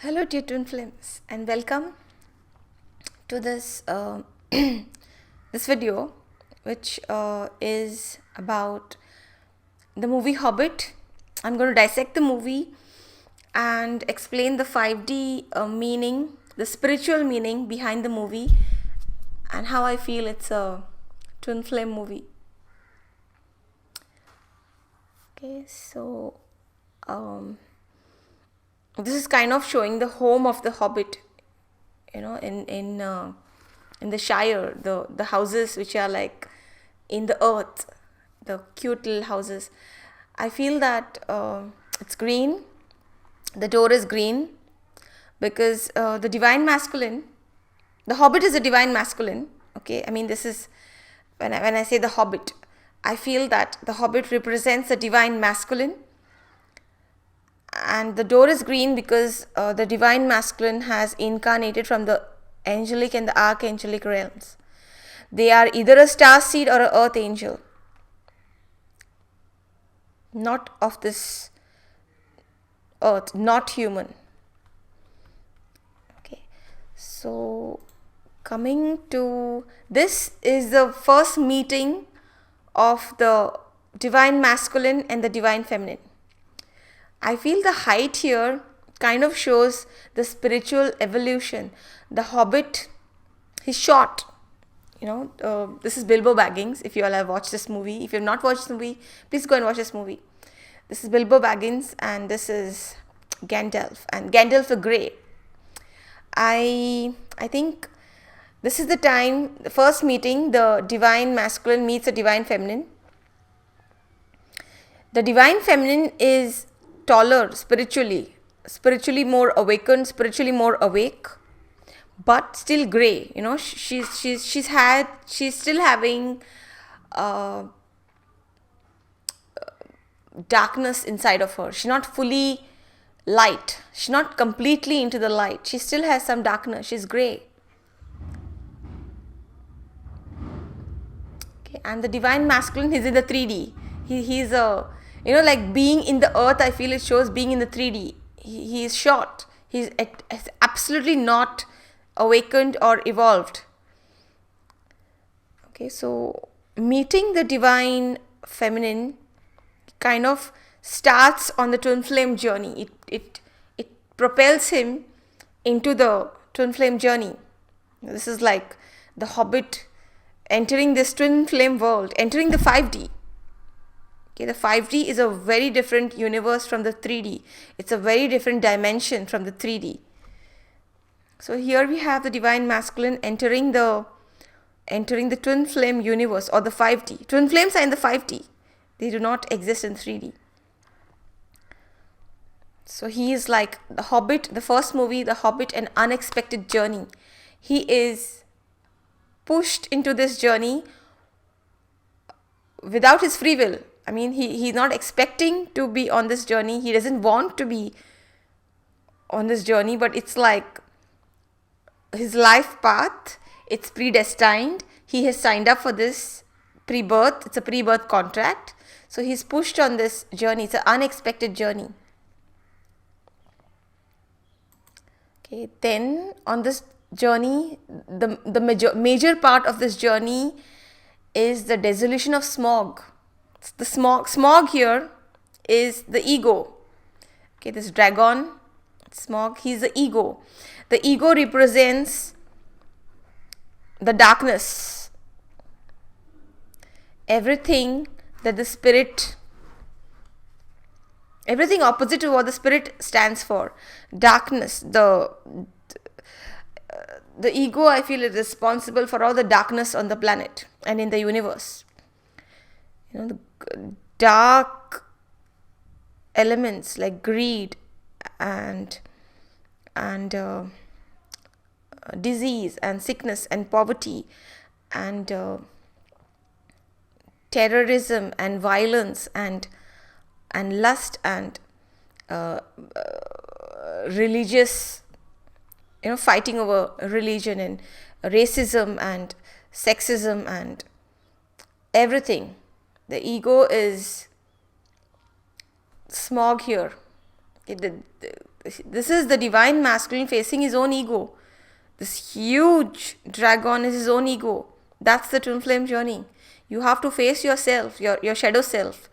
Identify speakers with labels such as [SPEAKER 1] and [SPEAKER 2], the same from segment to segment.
[SPEAKER 1] Hello, dear Twin Flames, and welcome to this this video, which is about the movie Hobbit. I'm going to dissect the movie and explain the 5D meaning, the spiritual meaning behind the movie, and how I feel it's a twin flame movie. Okay, so this is kind of showing the home of the Hobbit, in the Shire, the houses which are like in the earth, the cute little houses. I feel that it's green. The door is green because the divine masculine, the Hobbit is a divine masculine. Okay, I mean, this is when I say the Hobbit, I feel that the Hobbit represents the divine masculine. And the door is green because the divine masculine has incarnated from the angelic and the archangelic realms. They are either a star seed or an earth angel, not of this earth, not human. Okay, so coming to this is the first meeting of the divine masculine and the divine feminine. I feel the height here kind of shows the spiritual evolution. The Hobbit, he's short. This is Bilbo Baggins. If you all have watched this movie, if you have not watched the movie, please go and watch this movie. This is Bilbo Baggins, and this is Gandalf, and Gandalf the Grey. I think this is the time, the first meeting, the divine masculine meets the divine feminine. The divine feminine is taller spiritually more awakened, spiritually more awake, but still gray. She's still having darkness inside of her. She's not fully light. She's not completely into the light. She still has some darkness. She's gray. Okay, and the divine masculine is in the 3D. He's a like being in the earth. I feel it shows being in the 3D. He is short. He's absolutely not awakened or evolved. Okay, so meeting the divine feminine kind of starts on the twin flame journey. It propels him into the twin flame journey. This is like the Hobbit entering this twin flame world, entering the 5D. Okay, the 5D is a very different universe from the 3D. It's a very different dimension from the 3D. So here we have the divine masculine entering the twin flame universe, or the 5D. Twin flames are in the 5D. They do not exist in 3D. So he is like the Hobbit, the first movie, The Hobbit, An Unexpected Journey. He is pushed into this journey without his free will. I mean, he's not expecting to be on this journey. He doesn't want to be on this journey, but it's like his life path. It's predestined. He has signed up for this pre-birth. It's a pre-birth contract. So he's pushed on this journey. It's an unexpected journey. Okay, then on this journey, the major part of this journey is the dissolution of smog. The smog here is the ego. Okay, this dragon, Smog, he's the ego. The ego represents the darkness. Everything that the spirit, everything opposite to what the spirit stands for. Darkness, the ego, I feel, is responsible for all the darkness on the planet and in the universe. The dark elements like greed and disease and sickness and poverty and terrorism and violence and lust and religious, fighting over religion and racism and sexism and everything. The ego is smog here. This is the divine masculine facing his own ego. This huge dragon is his own ego. That's the twin flame journey. You have to face yourself, your shadow self.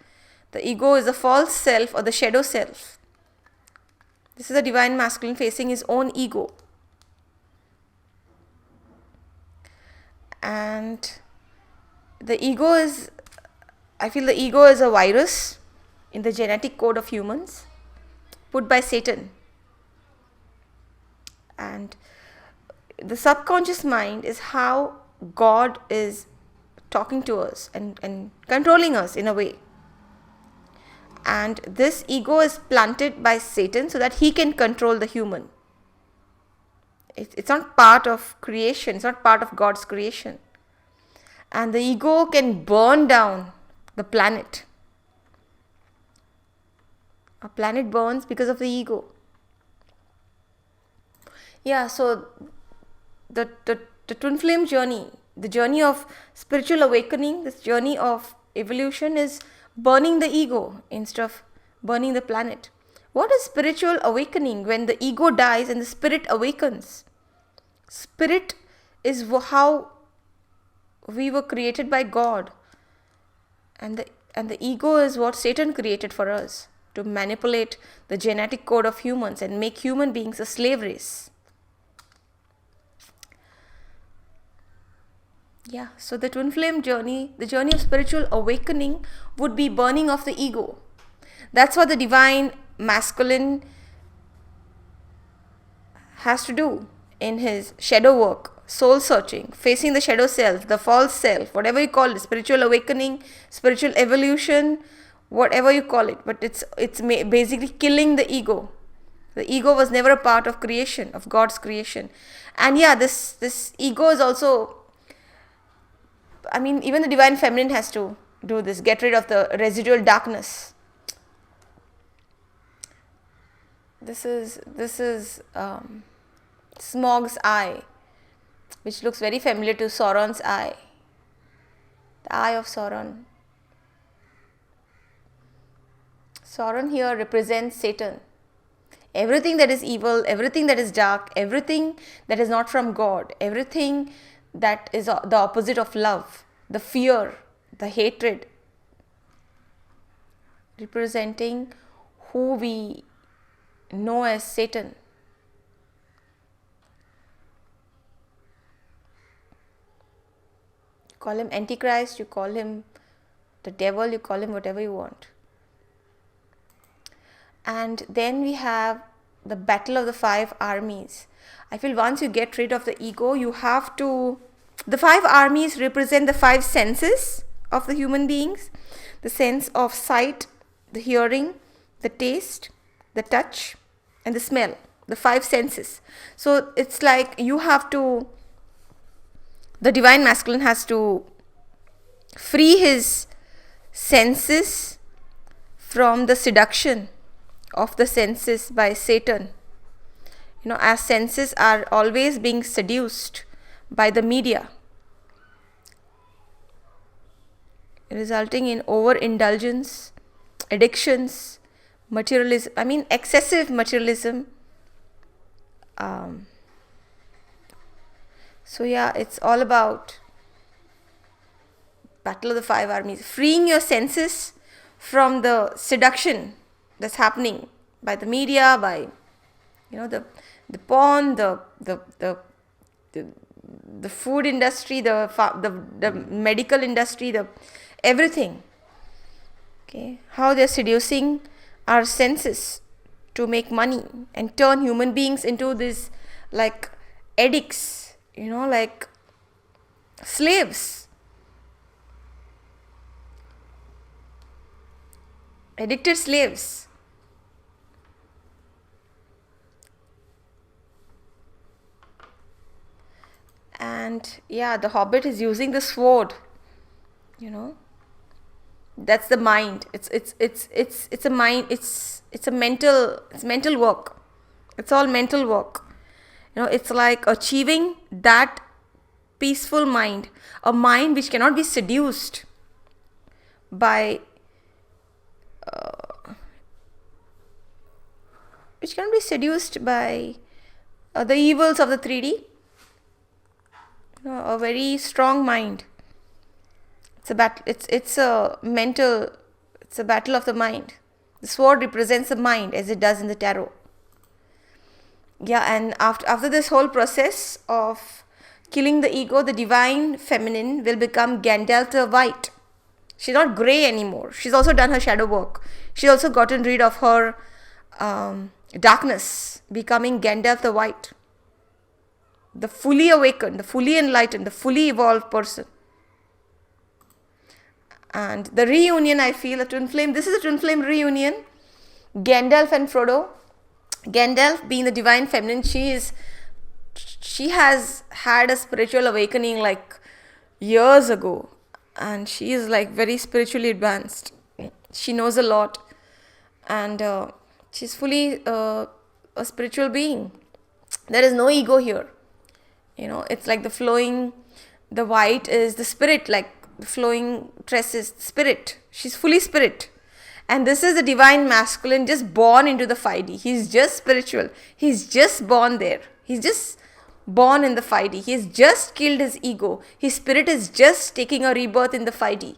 [SPEAKER 1] The ego is the false self or the shadow self. This is the divine masculine facing his own ego. And the ego is, I feel the ego is a virus in the genetic code of humans put by Satan. And the subconscious mind is how God is talking to us and controlling us in a way. And this ego is planted by Satan so that he can control the human. It's not part of creation. It's not part of God's creation. And the ego can burn down the planet. A planet burns because of the ego. Yeah, so the twin flame journey, the journey of spiritual awakening, this journey of evolution is burning the ego instead of burning the planet. What is spiritual awakening? When the ego dies and the spirit awakens. Spirit is how we were created by God. And the ego is what Satan created for us, to manipulate the genetic code of humans and make human beings a slave race. Yeah, so the twin flame journey, the journey of spiritual awakening would be burning of the ego. That's what the divine masculine has to do in his shadow work, soul searching, facing the shadow self, the false self, whatever you call it, spiritual awakening, spiritual evolution, whatever you call it. But it's basically killing the ego. The ego was never a part of creation, of God's creation. And yeah, this ego is also, I mean, even the divine feminine has to do this, get rid of the residual darkness. This is Smog's eye, which looks very familiar to Sauron's eye. The eye of Sauron. Sauron here represents Satan. Everything that is evil, everything that is dark, everything that is not from God, everything that is the opposite of love, the fear, the hatred, representing who we know as Satan. You call him Antichrist, you call him the devil, you call him whatever you want. And then we have the battle of the 5 armies. I feel once you get rid of the ego, you have to... The 5 armies represent the 5 senses of the human beings. The sense of sight, the hearing, the taste, the touch, and the smell. The 5 senses. So it's like you have to... The divine masculine has to free his senses from the seduction of the senses by Satan. You know, our senses are always being seduced by the media, resulting in overindulgence, addictions, materialism, excessive materialism. So yeah, it's all about battle of the 5 armies, freeing your senses from the seduction that's happening by the media, by the porn, the food industry, the medical industry, the everything. Okay, how they're seducing our senses to make money and turn human beings into these like addicts, like slaves, addicted slaves. And yeah, the Hobbit is using the sword. That's the mind. It's a mind. It's mental work. It's all mental work. It's like achieving that peaceful mind, a mind which cannot be seduced by which cannot be seduced by the evils of the 3D. A very strong mind. It's a battle. It's a mental. It's a battle of the mind. The sword represents the mind, as it does in the tarot. Yeah, and after this whole process of killing the ego, the divine feminine will become Gandalf the White. She's not grey anymore. She's also done her shadow work. She's also gotten rid of her darkness, becoming Gandalf the White. The fully awakened, the fully enlightened, the fully evolved person. And the reunion, I feel, a twin flame. This is a twin flame reunion. Gandalf and Frodo. Gandalf being the divine feminine, she has had a spiritual awakening like years ago, and she is like very spiritually advanced. She knows a lot, and she's fully a spiritual being. There is no ego here. It's like the white is the spirit, like the flowing tresses, spirit. She's fully spirit. And this is the divine masculine, just born into the 5D. He's just spiritual. He's just born there. He's just born in the 5D. He's just killed his ego. His spirit is just taking a rebirth in the 5D.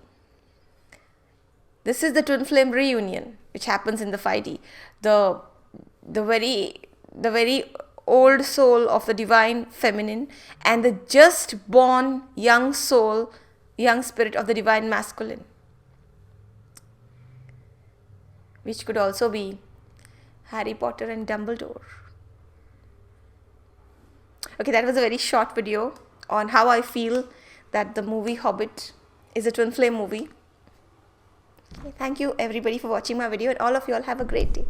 [SPEAKER 1] This is the twin flame reunion, which happens in the 5D. The very old soul of the divine feminine and the just born young soul, young spirit of the divine masculine, which could also be Harry Potter and Dumbledore. Okay, that was a very short video on how I feel that the movie Hobbit is a twin flame movie. Okay, thank you everybody for watching my video, and all of you all have a great day.